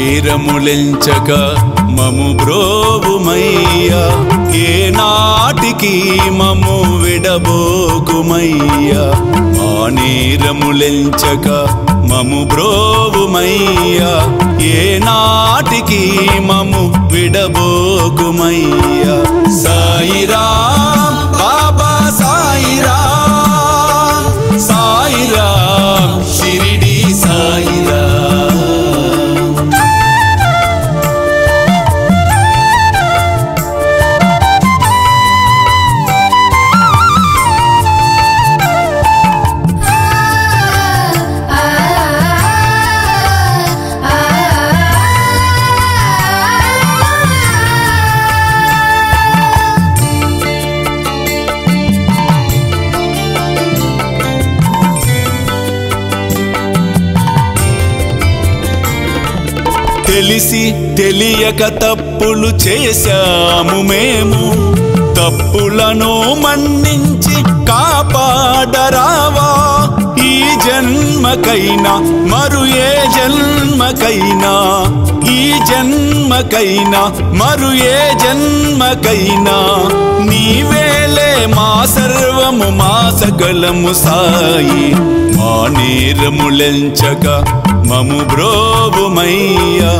నేరములెంచక మము బ్రోవుమయ్యా ఏ నాటికి మము విడబోకుమయ్యా మా నేరములెంచక మము బ్రోవుమయ్యా ఏ నాటికి మము విడబోకుమయ్యా సాయిరాం బాబా సాయిరాం సాయిరాం షిరిడి సాయిరాం తెలిసి తెలియక తప్పులు చేశాము మేము తప్పులను మన్నించి కాపాడరావా ఈ జన్మకైనా మరు ఏ జన్మకైనా ఈ జన్మకైనా మరు ఏ జన్మకైనా నీవేలే మా సర్వము మా సకలము సాయి మా నేరములెంచక మము బ్రోవుమయ్యా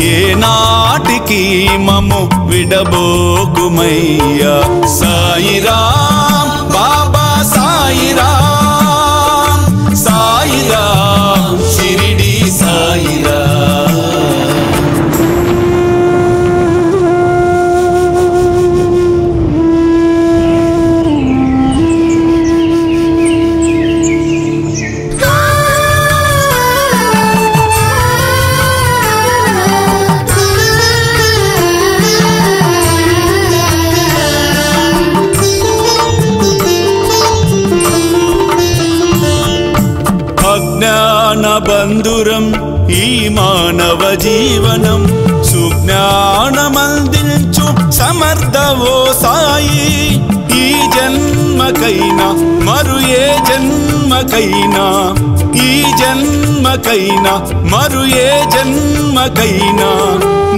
ఏ నాటికి మము విడబోకుమయ్యా సాయిరాం బాబా సాయిరాం సాయిరాం షిరిడి సాయిరాం బంధురం ఈ మానవ జీవనం సుజ్ఞానమందించు సమర్థవో సాయి ఈ జన్మకైనా మరు ఏ జన్మకైనా ఈ జన్మకైనా మరు ఏ జన్మకైనా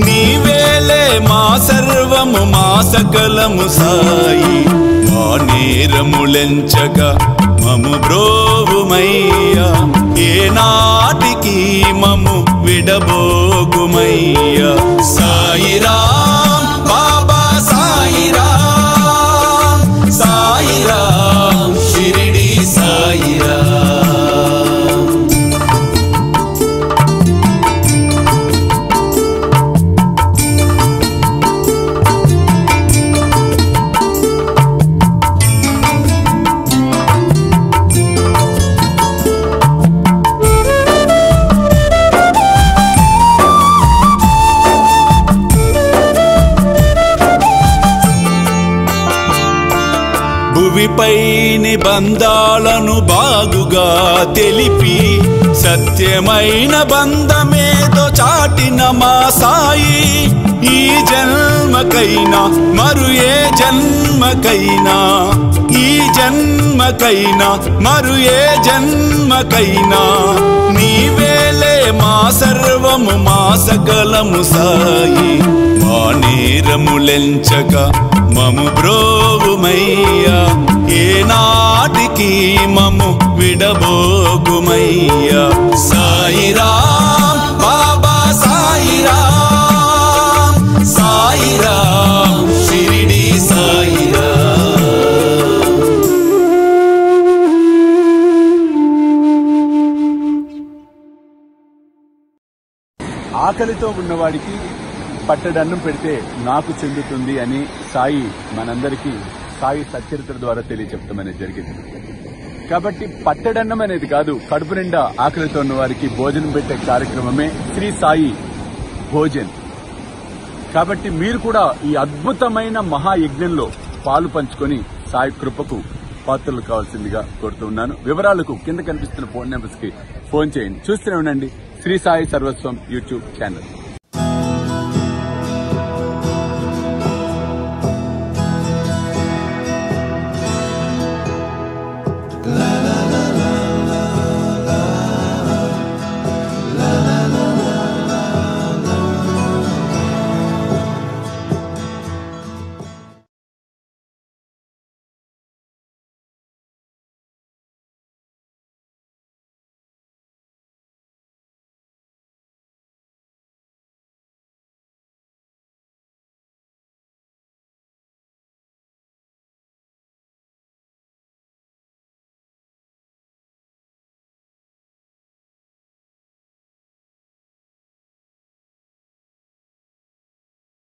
నీవేలే మా సర్వము మా సకలము సాయి మా నేరములెంచక మము బ్రోవుమయ్యా ఏ నాటికి మము విడబోకుమయ్యా సాయిరాం బాబా సాయిరాం సాయిరాం షిరిడి సాయిరాం భువిపై నిబంధాలను బాగుగా తెలిపి సత్యమైన బంధమేదో చాటిన మా సాయి ఈ జన్మకైనా మరు ఏ జన్మకైనా ఈ జన్మకైనా మరు ఏ జన్మకైనా నీవేలే మా సర్వము మా సకలము సాయి మా నేరములెంచక మము బ్రోవుమయ్యా ఏ నాటికి మము విడబోకుమయ్యా సాయిరాం బాబా సాయిరాం సాయిరాం షిరిడి సాయిరాం ఆకలితో ఉన్నవాడికి పట్టడన్నం పెడితే నాకు చెందుతుంది అని సాయి మనందరికీ సాయి సచ్చరిత్ర ద్వారా తెలియచెప్తామనేది జరిగింది. కాబట్టి పట్టడన్నం అనేది కాదు, కడుపు నిండా ఆకలితో ఉన్న వారికి భోజనం పెట్టే కార్యక్రమమే శ్రీ సాయి భోజన్. కాబట్టి మీరు కూడా ఈ అద్భుతమైన మహాయజ్ఞంలో పాలు పంచుకొని సాయి కృపకు పాత్రలు కావాల్సిందిగా కోరుతున్నాను. వివరాలకు కింద కనిపిస్తున్న ఫోన్ నెంబర్స్ కి ఫోన్ చేయండి. చూస్తూనే ఉండండి శ్రీ సాయి సర్వస్వం యూట్యూబ్ ఛానల్.